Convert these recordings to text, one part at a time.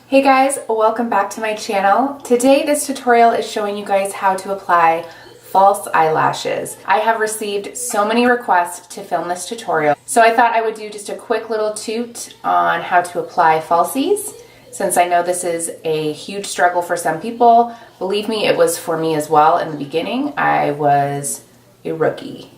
Hey guys, welcome back to my channel. Today this tutorial is showing you guys how to apply false eyelashes. I have received so many requests to film this tutorial, so I thought I would do just a quick little toot on how to apply falsies, since I know this is a huge struggle for some people. Believe me, it was for me as well in the beginning. I was a rookie.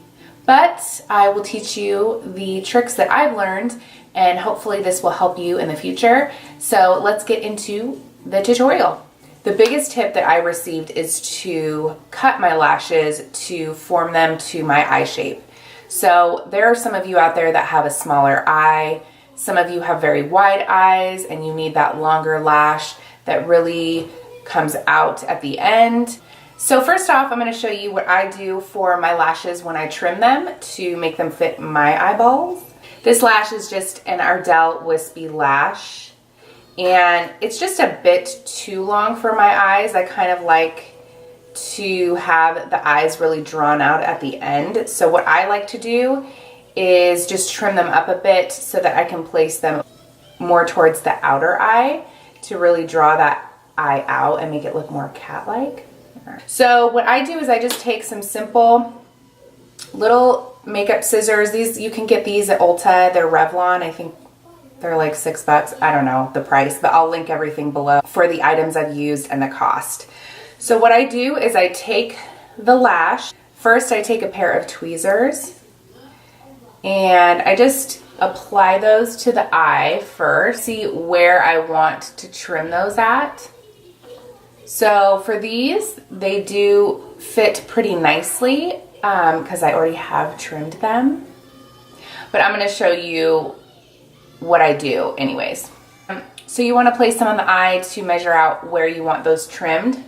But I will teach you the tricks that I've learned, and hopefully this will help you in the future. So let's get into the tutorial. The biggest tip that I received is to cut my lashes to form them to my eye shape. So there are some of you out there that have a smaller eye. Some of you have very wide eyes and you need that longer lash that really comes out at the end. So first off, I'm going to show you what I do for my lashes when I trim them to make them fit my eyeballs. This lash is just an Ardell Wispy lash, and it's just a bit too long for my eyes. I kind of like to have the eyes really drawn out at the end. So what I like to do is just trim them up a bit so that I can place them more towards the outer eye to really draw that eye out and make it look more cat-like. So what I do is I just take some simple little makeup scissors. These, you can get these at Ulta. They're Revlon. I think they're like $6. I don't know the price, but I'll link everything below for the items I've used and the cost. So what I do is I take the lash. First, I take a pair of tweezers and I just apply those to the eye first. See where I want to trim those at. So for these, they do fit pretty nicely because I already have trimmed them. But I'm going to show you what I do anyways. So you want to place them on the eye to measure out where you want those trimmed.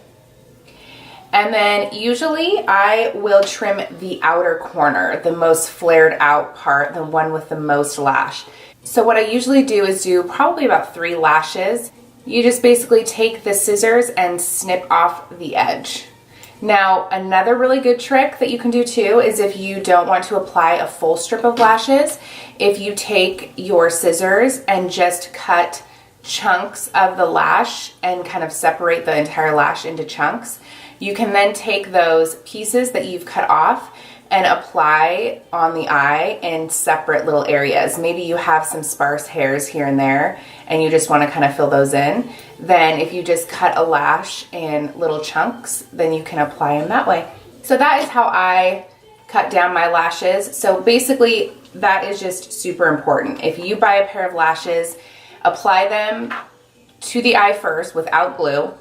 And then usually I will trim the outer corner, the most flared out part, the one with the most lash. So what I usually do is do probably about 3 lashes. You just basically take the scissors and snip off the edge. Now, another really good trick that you can do too is if you don't want to apply a full strip of lashes, if you take your scissors and just cut chunks of the lash and kind of separate the entire lash into chunks, you can then take those pieces that you've cut off and apply on the eye in separate little areas. Maybe you have some sparse hairs here and there and you just want to kind of fill those in. Then if you just cut a lash in little chunks, then you can apply them that way. So that is how I cut down my lashes. So basically that is just super important. If you buy a pair of lashes, apply them to the eye first without glue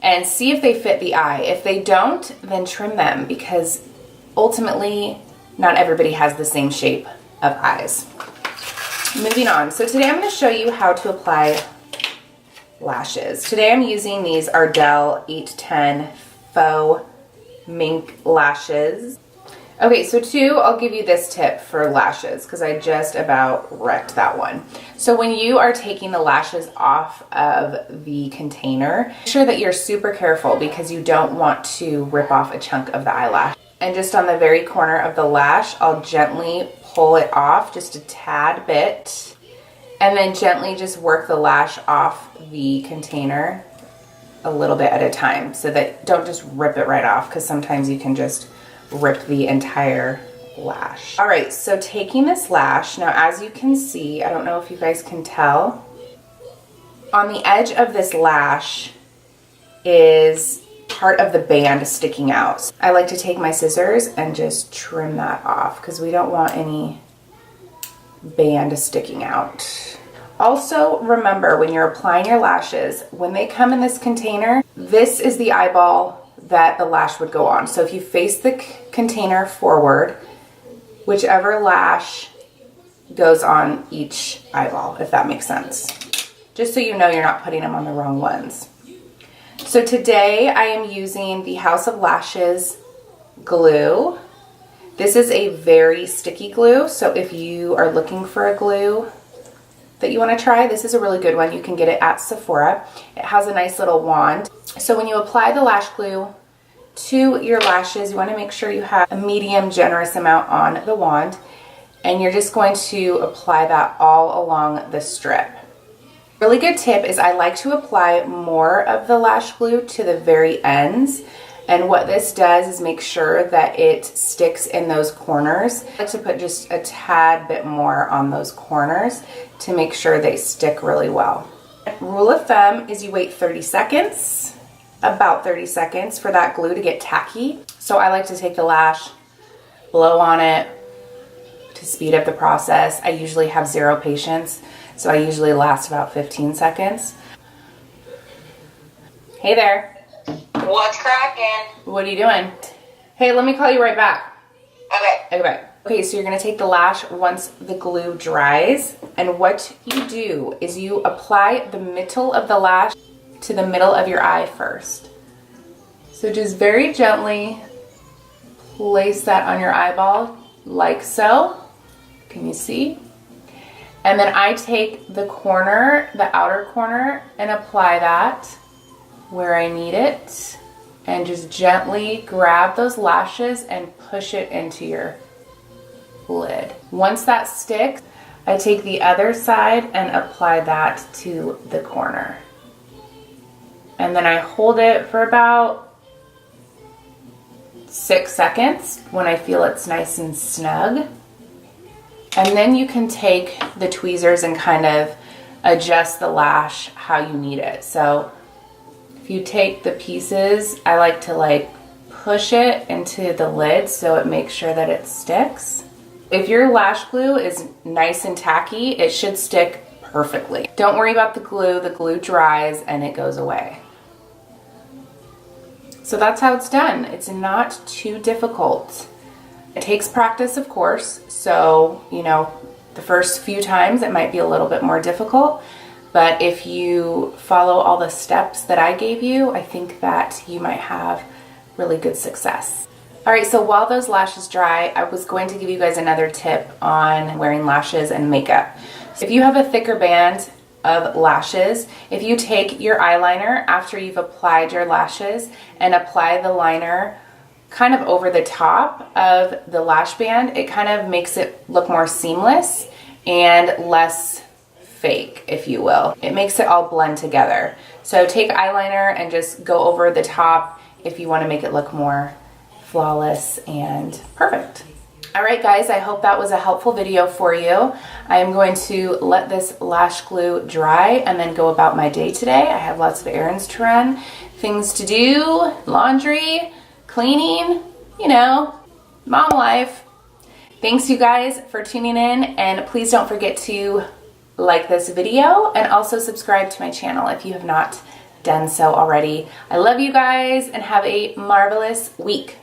and see if they fit the eye. If they don't, then trim them, because ultimately, not everybody has the same shape of eyes. Moving on. So today I'm going to show you how to apply lashes. Today I'm using these Ardell 810 Faux Mink lashes. Okay, so I'll give you this tip for lashes because I just about wrecked that one. So when you are taking the lashes off of the container, make sure that you're super careful because you don't want to rip off a chunk of the eyelash. And just on the very corner of the lash, I'll gently pull it off just a tad bit and then gently just work the lash off the container a little bit at a time, so that don't just rip it right off, because sometimes you can just rip the entire lash. All right, so taking this lash, now as you can see, I don't know if you guys can tell, on the edge of this lash is part of the band sticking out. I like to take my scissors and just trim that off because we don't want any band sticking out. Also, remember when you're applying your lashes, when they come in this container, this is the eyeball that the lash would go on. So if you face the container forward, whichever lash goes on each eyeball, if that makes sense. Just so you know you're not putting them on the wrong ones. So today I am using the House of Lashes glue. This is a very sticky glue, so if you are looking for a glue that you want to try, this is a really good one. You can get it at Sephora. It has a nice little wand. So when you apply the lash glue to your lashes, you want to make sure you have a medium generous amount on the wand, and you're just going to apply that all along the strip. Really good tip is I like to apply more of the lash glue to the very ends. And what this does is make sure that it sticks in those corners. I like to put just a tad bit more on those corners to make sure they stick really well. Rule of thumb is you wait 30 seconds, about 30 seconds for that glue to get tacky. So I like to take the lash, blow on it to speed up the process. I usually have zero patience, so I usually last about 15 seconds. Hey there. What's cracking? What are you doing? Hey, let me call you right back. Okay. Okay. Okay, so you're gonna take the lash once the glue dries, and what you do is you apply the middle of the lash to the middle of your eye first. So just very gently place that on your eyeball, like so. Can you see? And then I take the corner, the outer corner, and apply that where I need it, and just gently grab those lashes and push it into your lid. Once that sticks, I take the other side and apply that to the corner. And then I hold it for about 6 seconds when I feel it's nice and snug. And then you can take the tweezers and kind of adjust the lash how you need it. So if you take the pieces, I like to push it into the lid so it makes sure that it sticks. If your lash glue is nice and tacky, it should stick perfectly. Don't worry about the glue dries and it goes away. So that's how it's done. It's not too difficult. It takes practice, of course, so the first few times it might be a little bit more difficult. But if you follow all the steps that I gave you, I think that you might have really good success. All right, so while those lashes dry, I was going to give you guys another tip on wearing lashes and makeup. If you have a thicker band of lashes, if you take your eyeliner after you've applied your lashes and apply the liner kind of over the top of the lash band, it kind of makes it look more seamless and less fake, if you will. It makes it all blend together. So take eyeliner and just go over the top if you want to make it look more flawless and perfect. All right, guys, I hope that was a helpful video for you. I am going to let this lash glue dry and then go about my day today. I have lots of errands to run, things to do, laundry, cleaning, mom life. Thanks, you guys, for tuning in, and please don't forget to like this video and also subscribe to my channel if you have not done so already. I love you guys and have a marvelous week.